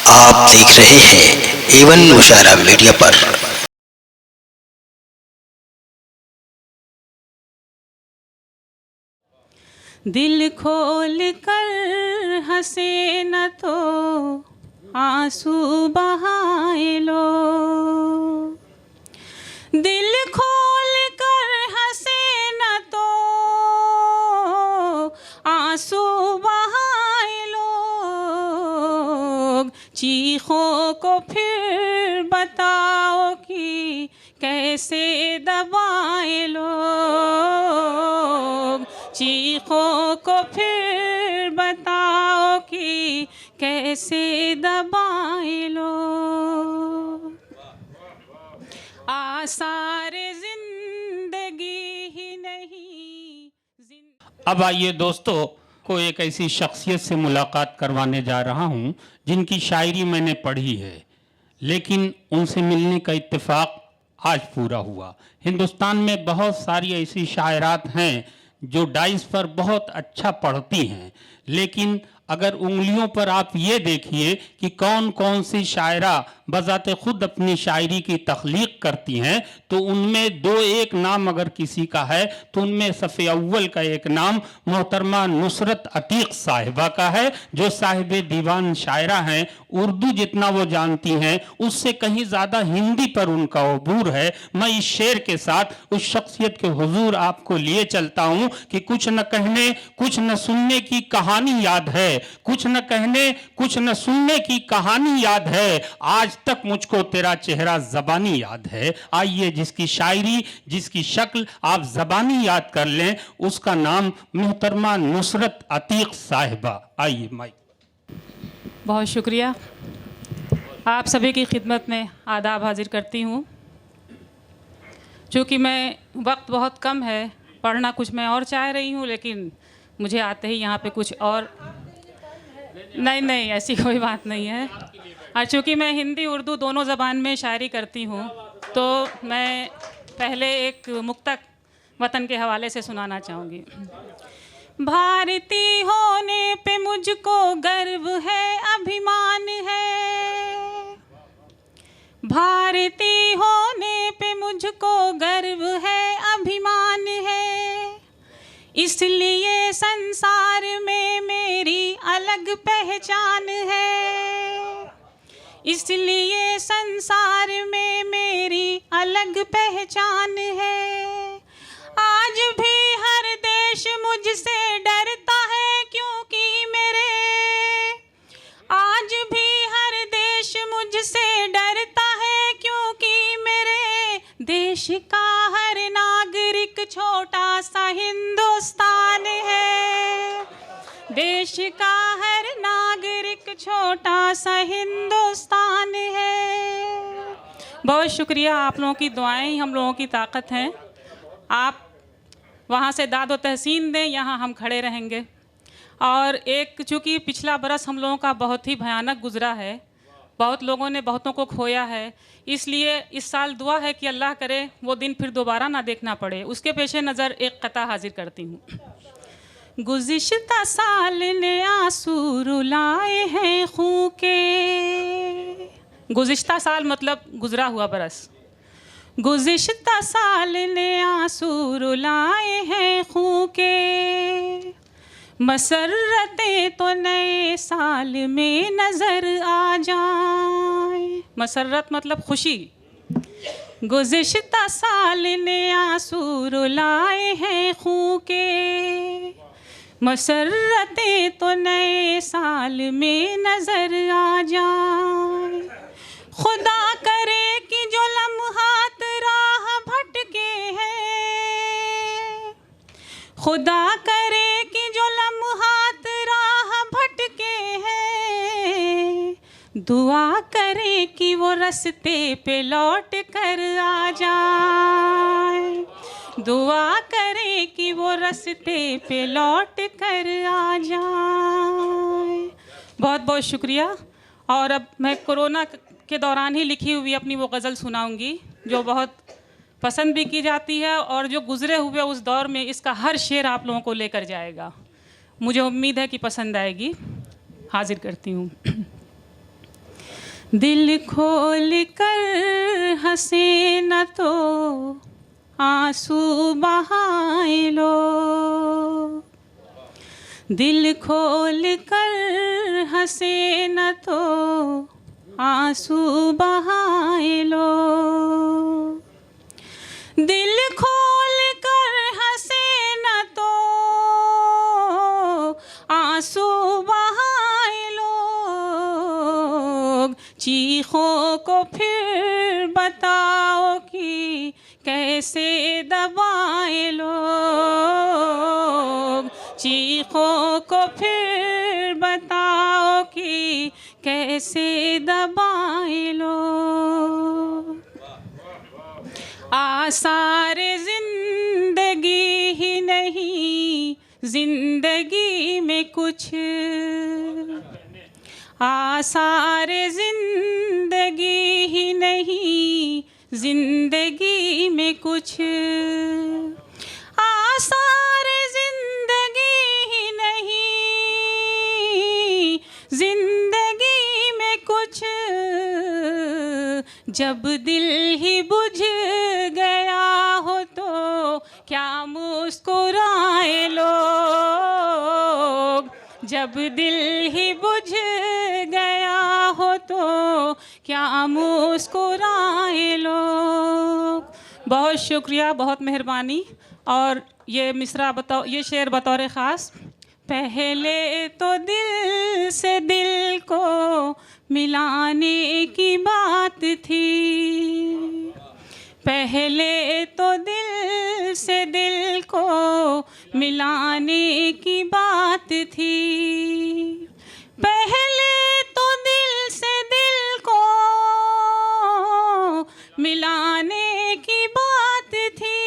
आप देख रहे हैं एवन मुशायरा मीडिया पर। दिल खोल कर हंसे न तो आंसू बहाए लो, दिल खोल कर हंसे न तो आंसू बहाए लो, चीखों को फिर बताओ कि कैसे दबाए लोग, चीखों को फिर बताओ कि कैसे दबाए लोग। आसार जिंदगी ही नहीं। अब आइए दोस्तों को एक ऐसी शख्सियत से मुलाकात करवाने जा रहा हूं जिनकी शायरी मैंने पढ़ी है, लेकिन उनसे मिलने का इत्तेफाक आज पूरा हुआ। हिंदुस्तान में बहुत सारी ऐसी शायरात हैं जो डाइस पर बहुत अच्छा पढ़ती हैं, लेकिन अगर उंगलियों पर आप ये देखिए कि कौन कौन सी शायरा बज़ाते खुद अपनी शायरी की तख्लीक करती हैं, तो उनमें दो एक नाम अगर किसी का है तो उनमें सफ़े अव्वल का एक नाम मोहतरमा नुसरत अतीक साहिबा का है, जो साहिब दीवान शायरा हैं। उर्दू जितना वो जानती हैं उससे कहीं ज़्यादा हिंदी पर उनका अबूर है। मैं इस शेर के साथ उस शख्सियत के हुजूर आपको लिए चलता हूँ कि कुछ न कहने कुछ न सुनने की कहानी याद है, कुछ न कहने कुछ न सुनने की कहानी याद है, आज तक मुझको तेरा चेहरा ज़बानी याद है। आइए जिसकी शायरी जिसकी शक्ल आप ज़बानी याद कर लें, उसका नाम मोहतरमा नुसरत अतीक साहिबा। आइए माइक। बहुत शुक्रिया। आप सभी की खिदमत में आदाब हाजिर करती हूँ। चूँकि मैं वक्त बहुत कम है, पढ़ना कुछ मैं और चाह रही हूँ, लेकिन मुझे आते ही यहाँ पे कुछ और नहीं ऐसी कोई बात नहीं है। और चूँकि मैं हिंदी उर्दू दोनों ज़बान में शायरी करती हूँ, तो मैं पहले एक मुक्तक वतन के हवाले से सुनाना चाहूँगी। भारतीय होने पे मुझको गर्व है, अभिमान है, भारतीय होने पे मुझको गर्व है, अभिमान है, इसलिए संसार में मेरी अलग पहचान है, इसलिए संसार में मेरी अलग पहचान है। आज भी हर देश मुझसे डरता है क्योंकि मेरे, आज भी हर देश मुझसे डरता है क्योंकि मेरे देश का हर नागरिक छोटा सा हिंदुस्तान है, देश का हर नागरिक छोटा सा हिंदुस्तान है। बहुत शुक्रिया। आप लोगों की दुआएं ही हम लोगों की ताकत हैं। आप वहाँ से दाद व तहसीन दें, यहाँ हम खड़े रहेंगे। और एक चूँकि पिछला बरस हम लोगों का बहुत ही भयानक गुजरा है, बहुत लोगों ने बहुतों को खोया है, इसलिए इस साल दुआ है कि अल्लाह करे वो दिन फिर दोबारा ना देखना पड़े। उसके पेश नज़र एक कता हाजिर करती हूँ। गुज़िश्ता साल ने आंसू रुलाए हैं खूं के, गुज़िश्ता साल मतलब गुजरा हुआ बरस, गुज़िश्ता साल ने आंसू रुलाए हैं खूं के, मसर्रतें तो नए साल में नज़र आ जाए, मसर्रत मतलब खुशी। गुज़िश्ता साल ने आंसू रुलाए हैं खूं के, मसर्रतें तो नए साल में नज़र आ जाए। खुदा करे कि जो लम्हात राह भटके हैं, खुदा करे कि जो लम्हात राह भटके हैं, दुआ करे कि वो रास्ते पे लौट कर आ जाए, दुआ करे कि वो रास्ते पे लौट कर आ जाए। बहुत बहुत शुक्रिया। और अब मैं कोरोना के दौरान ही लिखी हुई अपनी वो गज़ल सुनाऊंगी जो बहुत पसंद भी की जाती है, और जो गुज़रे हुए उस दौर में इसका हर शेर आप लोगों को लेकर जाएगा। मुझे उम्मीद है कि पसंद आएगी। हाजिर करती हूँ। दिल खोल कर हंसे न तो आंसू बहाए लो, दिल खोल कर हंसे न तो आंसू बहाए लो, दिल खोल कर हंसे न तो आंसू बहाए लो, चीखों को फिर बताओ कि कैसे दबाए लोग, चीखों को फिर बताओ कि कैसे दबाए लोग। आसार जिंदगी ही नहीं, जिंदगी में कुछ आसार जिंदगी ही नहीं, जिंदगी में कुछ आसार जिंदगी ही नहीं, जिंदगी में कुछ जब दिल ही बुझ गया हो तो क्या मुस्कुराए लोग, जब दिल ही बुझ गया हो तो क्या मुस्कुराए लोग। बहुत शुक्रिया, बहुत मेहरबानी। और ये मिसरा बताओ, ये शेर बतौर ख़ास। पहले तो दिल से दिल को मिलाने की बात थी, पहले तो दिल से दिल को मिलाने की बात थी, पहले तो दिल से दिल को मिलाने की बात थी,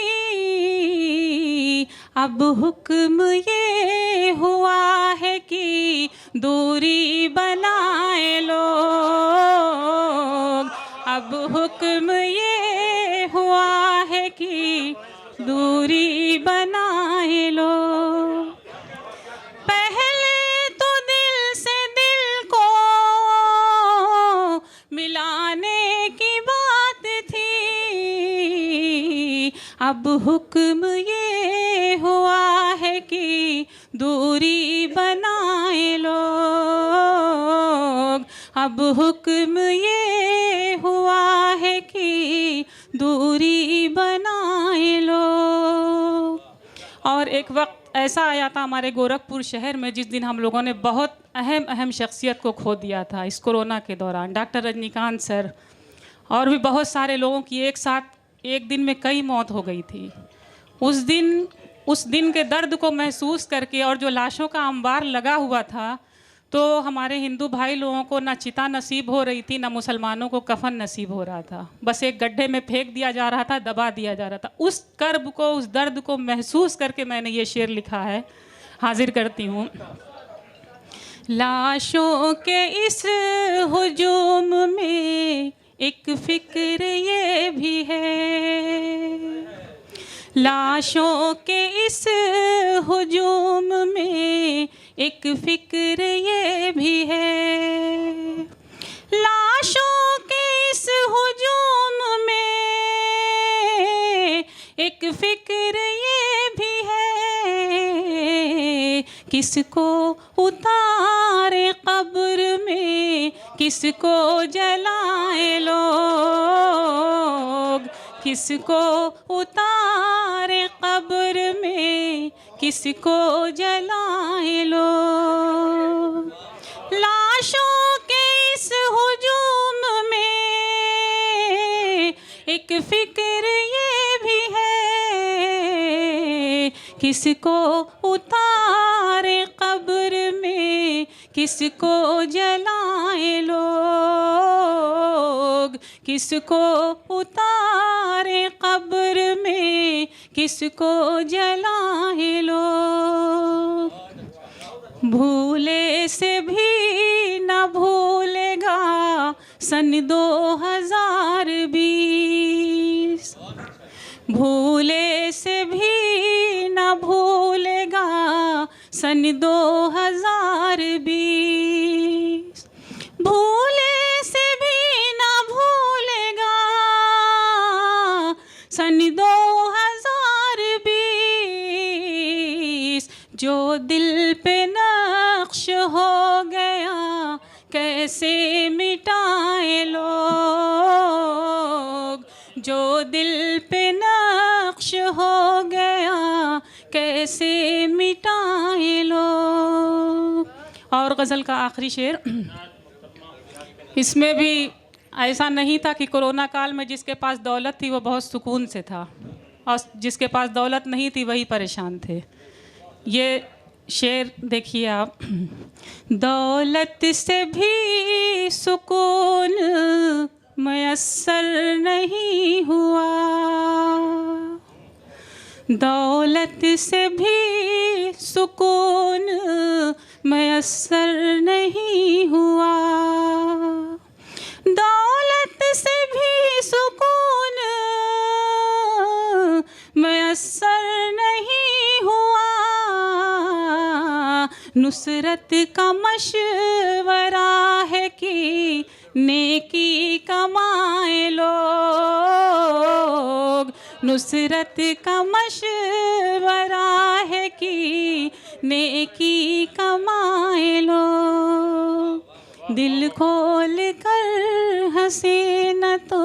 अब हुक्म ये हुआ है कि दूरी बनाए लोग, अब हुक्म ये हुआ है कि दूरी बनाए लोग। पहले तो दिल से दिल को मिलाने की बात थी, अब हुक्म ये हुआ है कि दूरी बनाए लोग, अब हुक्म ये हुआ है कि दूरी बनाए लोग। और एक वक्त ऐसा आया था हमारे गोरखपुर शहर में जिस दिन हम लोगों ने बहुत अहम शख्सियत को खो दिया था इस कोरोना के दौरान। डॉक्टर रजनीकांत सर और भी बहुत सारे लोगों की एक साथ एक दिन में कई मौत हो गई थी। उस दिन के दर्द को महसूस करके और जो लाशों का अंबार लगा हुआ था, तो हमारे हिंदू भाई लोगों को ना चिता नसीब हो रही थी, ना मुसलमानों को कफन नसीब हो रहा था। बस एक गड्ढे में फेंक दिया जा रहा था, दबा दिया जा रहा था। उस कर्ब को, उस दर्द को महसूस करके मैंने ये शेर लिखा है, हाजिर करती हूँ। लाशों के इस हुजूम में एक फिक्र ये भी है, लाशों के इस हुजूम में एक फिक्र ये भी है, लाशों के इस हुजूम में एक फिक्र ये भी है, किसको उतारे कब्र में, किसको जलाए लोग, किसको उतारे कब्र में, किसको जलाए लोग। लाशों के इस हुजूम में एक फिक्र ये भी है, किसको उतारे कब्र में, किसको जलाए लोग, किसको उतारे कब्र में, किसको जलाए लोग। भूले से भी न भूलेगा सन 2020, भूले से भी न भूलेगा सन 2020, भूले से भी कैसे मिटाए लोग, जो दिल पे नक्श हो गया कैसे मिटाए लोग। और गज़ल का आखिरी शेर, इसमें भी ऐसा नहीं था कि कोरोना काल में जिसके पास दौलत थी वो बहुत सुकून से था और जिसके पास दौलत नहीं थी वही परेशान थे। ये शेर देखिए आप, दौलत से भी सुकून मयस्सर नहीं हुआ, दौलत से भी सुकून मयस्सर नहीं हुआ, दौलत से भी सुकून मयस्सर नहीं हुआ, नुसरत का मशवरा है कि नेकी कमाए लोग, नुसरत का मशवरा है कि नेकी कमाए लोग, दिल खोल कर हंसे न तो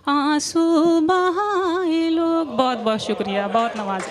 आंसू बहाए लोग। बहुत बहुत शुक्रिया, बहुत नवाज।